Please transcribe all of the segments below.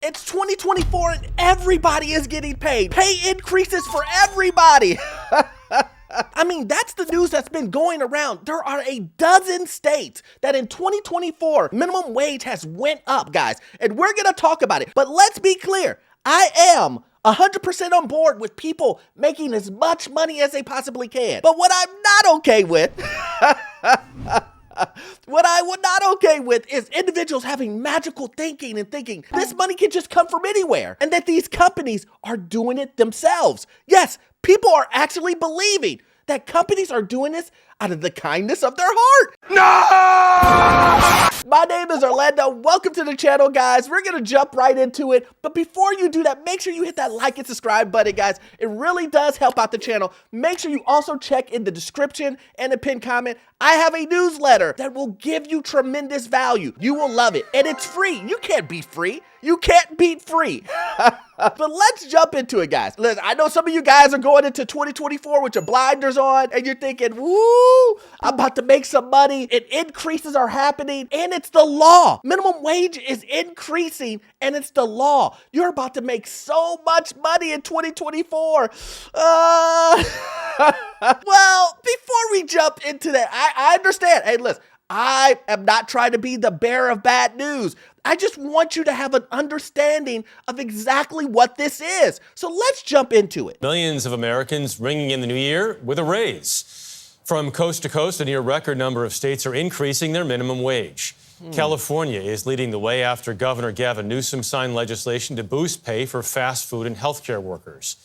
It's 2024 and everybody is getting paid. Pay increases for everybody. I mean, that's the news that's been going around. There are a dozen states that in 2024, minimum wage has went up, guys. And we're going to talk about it. But let's be clear. I am 100% on board with people making as much money as they possibly can. But what I'm not okay with... What I would not okay with is individuals having magical thinking and thinking this money can just come from anywhere and that these companies are doing it themselves. Yes, people are actually believing that companies are doing this out of the kindness of their heart. No! My name is Orlando. Welcome to the channel, guys. We're going to jump right into it. But before you do that, make sure you hit that like and subscribe button, guys. It really does help out the channel. Make sure you also check in the description and the pinned comment. I have a newsletter that will give you tremendous value. You will love it. And it's free. You can't beat free. You can't beat free. But let's jump into it, guys. Listen, I know some of you guys are going into 2024 with your blinders on and you're thinking, woo, I'm about to make some money. And increases are happening and it's the law. Minimum wage is increasing and it's the law. You're about to make so much money in 2024. Well, before we jump into that, I understand. Hey, listen, I am not trying to be the bearer of bad news. I just want you to have an understanding of exactly what this is. So let's jump into it. Millions of Americans ringing in the new year with a raise. From coast to coast, a near record number of states are increasing their minimum wage. California is leading the way after Governor Gavin Newsom signed legislation to boost pay for fast food and healthcare workers.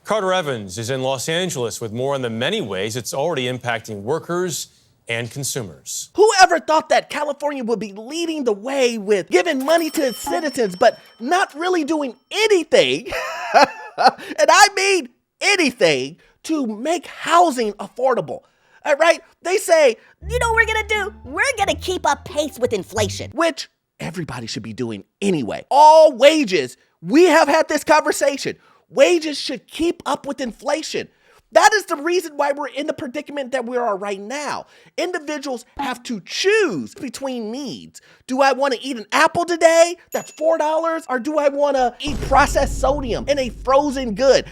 Carter Evans is in Los Angeles with more on the many ways it's already impacting workers and consumers. Whoever thought that California would be leading the way with giving money to its citizens, but not really doing anything, and I mean anything, to make housing affordable. All right? They say, you know what we're gonna do? We're gonna keep up pace with inflation. Which everybody should be doing anyway. All wages, we have had this conversation. Wages should keep up with inflation. That is the reason why we're in the predicament that we are right now. Individuals have to choose between needs. Do I want to eat an apple today? That's $4. Or do I want to eat processed sodium in a frozen good?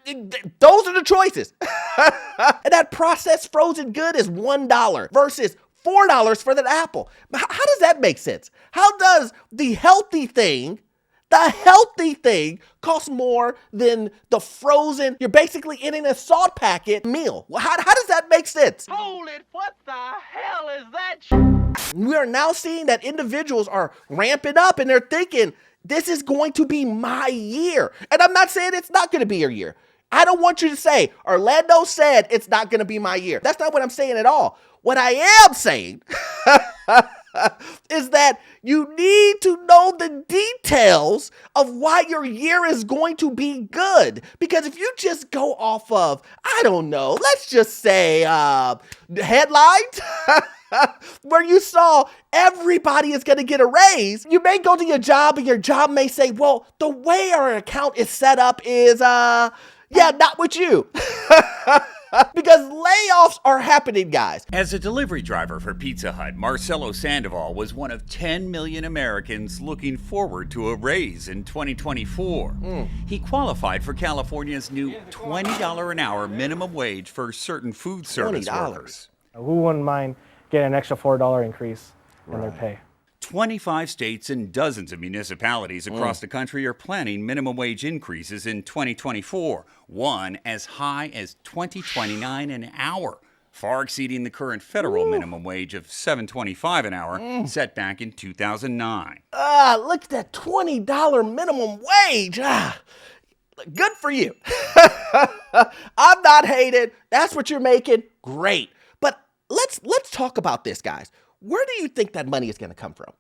Those are the choices. And that processed frozen good is $1 versus $4 for that apple. How does that make sense? How does the healthy thing costs more than the frozen, you're basically eating a salt packet meal? Well, how does that make sense? Hold it, what the hell is that? We are now seeing that individuals are ramping up and they're thinking, this is going to be my year. And I'm not saying it's not going to be your year. I don't want you to say, Orlando said it's not going to be my year. That's not what I'm saying at all. What I am saying is that you need to know the details of why your year is going to be good. Because if you just go off of, I don't know, let's just say headlines, where you saw everybody is going to get a raise, you may go to your job and your job may say, well, the way our account is set up is, yeah, not with you. Because layoffs are happening, guys. As a delivery driver for Pizza Hut, Marcelo Sandoval was one of 10 million Americans looking forward to a raise in 2024. He qualified for California's new $20 an hour minimum wage for certain food service workers. Who wouldn't mind getting an extra $4 increase in their pay? 25 states and dozens of municipalities across the country are planning minimum wage increases in 2024, one as high as $20.29 an hour, far exceeding the current federal minimum wage of $7.25 an hour set back in 2009. Look at that $20 minimum wage. Good for you. I'm not hating. That's what you're making. Great. But let's talk about this, guys. Where do you think that money is going to come from?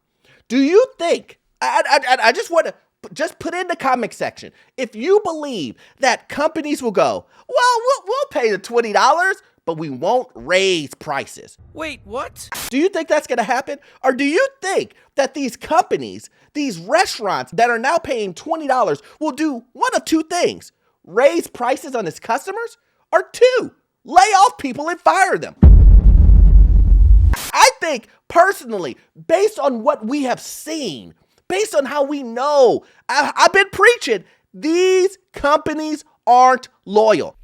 Do you think, I just want to just put in the comment section, if you believe that companies will go, well, we'll pay the $20, but we won't raise prices. Wait, what? Do you think that's going to happen? Or do you think that these companies, these restaurants that are now paying $20 will do one of two things? Raise prices on its customers? Or two, lay off people and fire them? I think, personally, based on what we have seen Based on how we know, I've been preaching, these companies aren't loyal.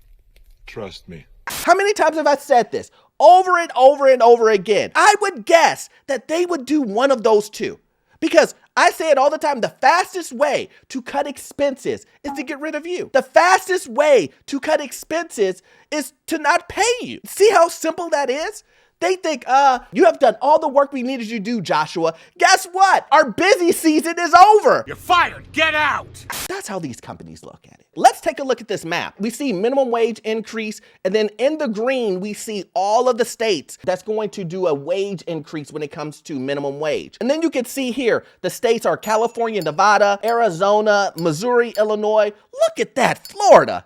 Trust me. How many times have I said this? Over and over and over again. I would guess that they would do one of those two. Because I say it all the time, the fastest way to cut expenses is to get rid of you. The fastest way to cut expenses is to not pay you. See how simple that is? They think, you have done all the work we needed you to do, Joshua. Guess what? Our busy season is over. You're fired. Get out. That's how these companies look at it. Let's take a look at this map. We see minimum wage increase, and then in the green, we see all of the states that's going to do a wage increase when it comes to minimum wage. And then you can see here, the states are California, Nevada, Arizona, Missouri, Illinois. Look at that, Florida.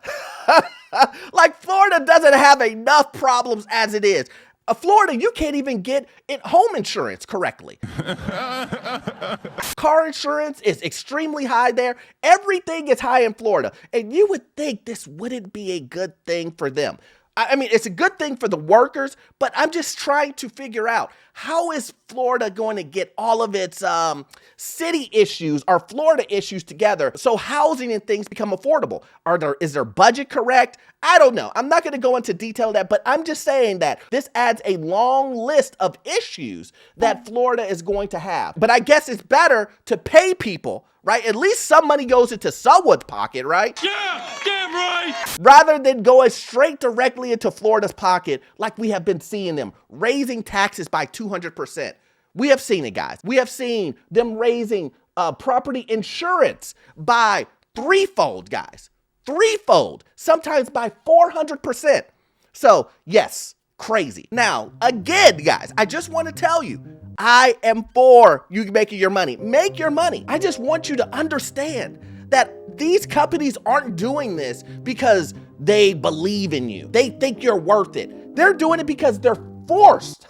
Like Florida doesn't have enough problems as it is. Florida, you can't even get home insurance correctly. Car insurance is extremely high there. Everything is high in Florida. And you would think this wouldn't be a good thing for them. I mean, it's a good thing for the workers, but I'm just trying to figure out, how is Florida going to get all of its city issues or Florida issues together so housing and things become affordable? Is their budget correct? I don't know. I'm not going to go into detail of that, but I'm just saying that this adds a long list of issues that Florida is going to have. But I guess it's better to pay people, right? At least some money goes into someone's pocket, right? Yeah, damn right. Rather than going straight directly into Florida's pocket like we have been seeing them, raising taxes by 200%. We have seen it, guys. We have seen them raising property insurance by threefold, guys. Threefold, sometimes by 400%. So yes, crazy. Now, again, guys, I just want to tell you, I am for you making your money. Make your money. I just want you to understand that these companies aren't doing this because they believe in you. They think you're worth it. They're doing it because they're forced.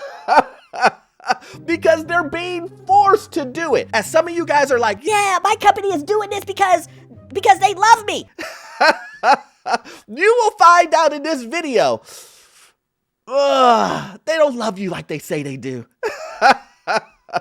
Because they're being forced to do it. As some of you guys are like, Yeah, my company is doing this because they love me. you will find out in this video, they don't love you like they say they do.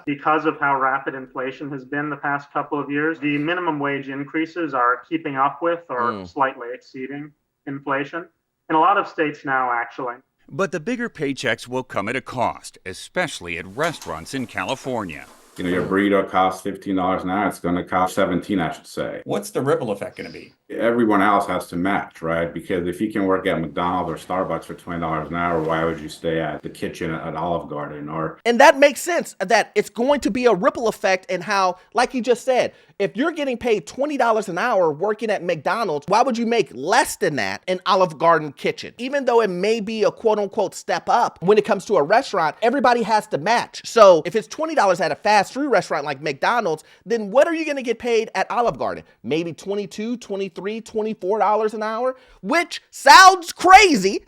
Because of how rapid inflation has been the past couple of years, the minimum wage increases are keeping up with or slightly exceeding inflation in a lot of states now, actually. But the bigger paychecks will come at a cost, especially at restaurants in California. You know, your burrito costs $15 an hour. It's going to cost $17, I should say. What's the ripple effect going to be? Everyone else has to match, right? Because if you can work at McDonald's or Starbucks for $20 an hour, why would you stay at the kitchen at Olive Garden? And that makes sense, that it's going to be a ripple effect in how, like you just said, if you're getting paid $20 an hour working at McDonald's, why would you make less than that in Olive Garden kitchen? Even though it may be a quote unquote step up when it comes to a restaurant, everybody has to match. So if it's $20 at a fast food restaurant like McDonald's, then what are you going to get paid at Olive Garden? Maybe $22, $23, $24 an hour, which sounds crazy.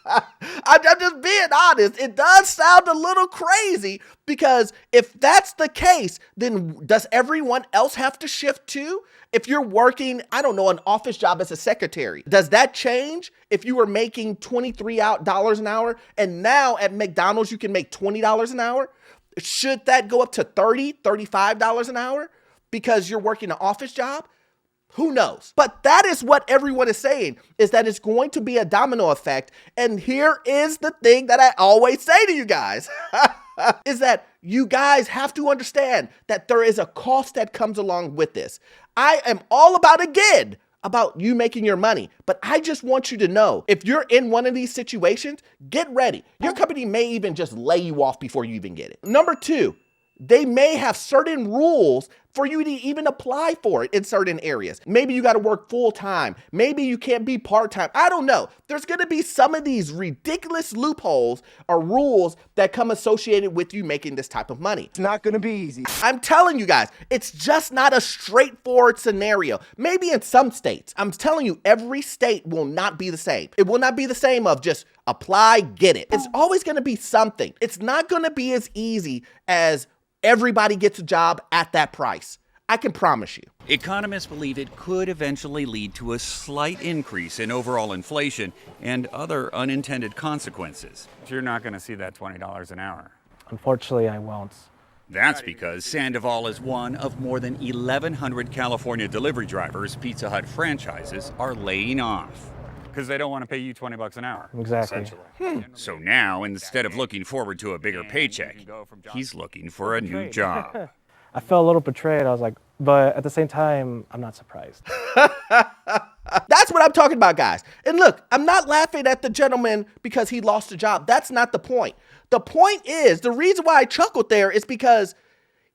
I'm just being honest. It does sound a little crazy, because if that's the case, then does everyone else have to shift too? If you're working, I don't know, an office job as a secretary, does that change if you were making $23 an hour and now at McDonald's you can make $20 an hour? Should that go up to $30, $35 an hour because you're working an office job? Who knows? But that is what everyone is saying, is that it's going to be a domino effect. And here is the thing that I always say to you guys, is that you guys have to understand that there is a cost that comes along with this. I am all about you making your money, but I just want you to know, if you're in one of these situations, get ready. Your company may even just lay you off before you even get it. Number two, they may have certain rules for you to even apply for it in certain areas. Maybe you got to work full time. Maybe you can't be part time. I don't know. There's going to be some of these ridiculous loopholes or rules that come associated with you making this type of money. It's not going to be easy. I'm telling you guys, it's just not a straightforward scenario. Maybe in some states. I'm telling you, every state will not be the same. It will not be the same of just apply, get it. It's always going to be something. It's not going to be as easy as everybody gets a job at that price. I can promise you. Economists believe it could eventually lead to a slight increase in overall inflation and other unintended consequences. You're not going to see that $20 an hour. Unfortunately, I won't. That's because Sandoval is one of more than 1,100 California delivery drivers Pizza Hut franchises are laying off. Because they don't want to pay you $20 an hour. Exactly. So now, instead of looking forward to a bigger paycheck, he's looking for a new job. I felt a little betrayed. I was like, but at the same time, I'm not surprised. That's what I'm talking about, guys. And look, I'm not laughing at the gentleman because he lost a job. That's not the point. The point is, the reason why I chuckled there is because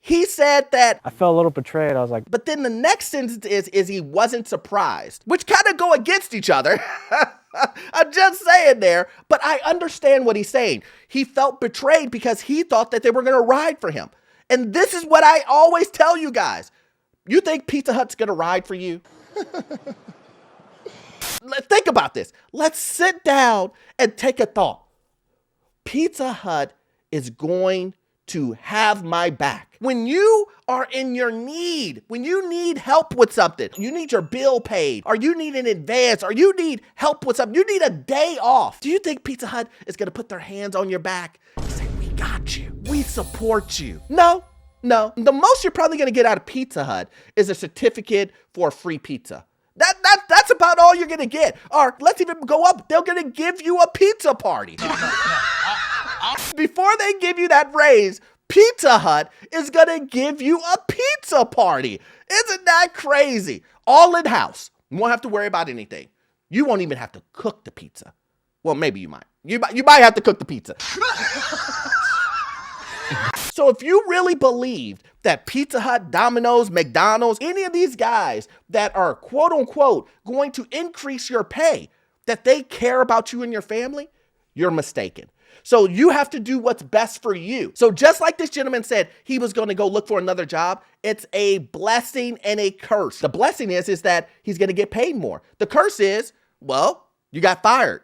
he said that, I felt a little betrayed. I was like, but then the next sentence is he wasn't surprised, which kind of go against each other. I'm just saying there, but I understand what he's saying. He felt betrayed because he thought that they were going to ride for him. And this is what I always tell you guys. You think Pizza Hut's going to ride for you? Think about this. Let's sit down and take a thought. Pizza Hut is going to have my back. When you are in your need, when you need help with something, you need your bill paid, or you need an advance, or you need help with something, you need a day off. Do you think Pizza Hut is gonna put their hands on your back and say, we got you, we support you? No. The most you're probably gonna get out of Pizza Hut is a certificate for free pizza. That's about all you're gonna get. Or let's even go up, they're gonna give you a pizza party. Before they give you that raise, Pizza Hut is gonna give you a pizza party. Isn't that crazy? All in-house. You won't have to worry about anything. You won't even have to cook the pizza. Well, maybe you might. You might have to cook the pizza. So if you really believed that Pizza Hut, Domino's, McDonald's, any of these guys that are quote unquote going to increase your pay, that they care about you and your family, you're mistaken. So you have to do what's best for you. So just like this gentleman said, he was going to go look for another job. It's a blessing and a curse. The blessing is that he's going to get paid more. The curse is, well, you got fired.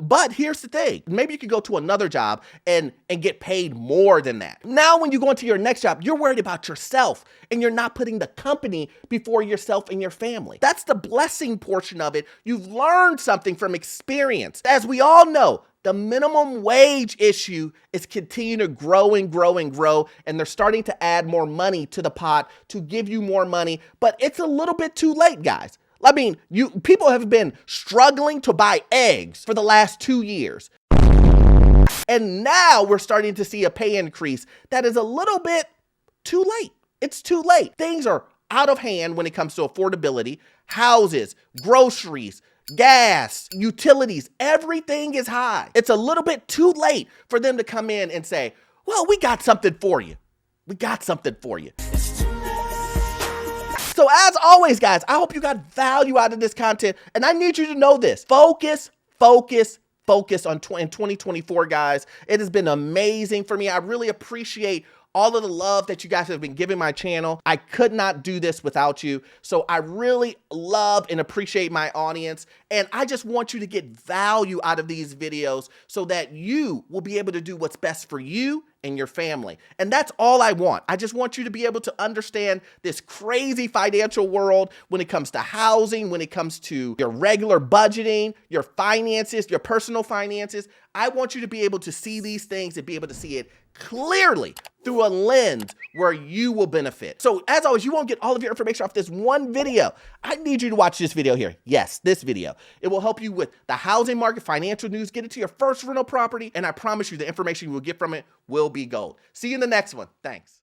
But here's the thing. Maybe you could go to another job and get paid more than that. Now, when you go into your next job, you're worried about yourself and you're not putting the company before yourself and your family. That's the blessing portion of it. You've learned something from experience. As we all know, the minimum wage issue is continuing to grow and grow and grow, and they're starting to add more money to the pot to give you more money, but it's a little bit too late, guys. I mean, people have been struggling to buy eggs for the last 2 years. And now we're starting to see a pay increase that is a little bit too late. It's too late. Things are out of hand when it comes to affordability, houses, groceries, gas, utilities, everything is high. It's a little bit too late for them to come in and say, well, we got something for you. We got something for you. So as always, guys, I hope you got value out of this content, and I need you to know this. Focus on 2024, guys. It has been amazing for me. I really appreciate all of the love that you guys have been giving my channel. I could not do this without you. So I really love and appreciate my audience. And I just want you to get value out of these videos so that you will be able to do what's best for you and your family. And that's all I want. I just want you to be able to understand this crazy financial world when it comes to housing, when it comes to your regular budgeting, your finances, your personal finances. I want you to be able to see these things and be able to see it clearly through a lens where you will benefit. So as always, you won't get all of your information off this one video. I need you to watch this video here. Yes, this video. It will help you with the housing market, financial news, get into your first rental property, and I promise you the information you will get from it will be gold. See you in the next one. Thanks.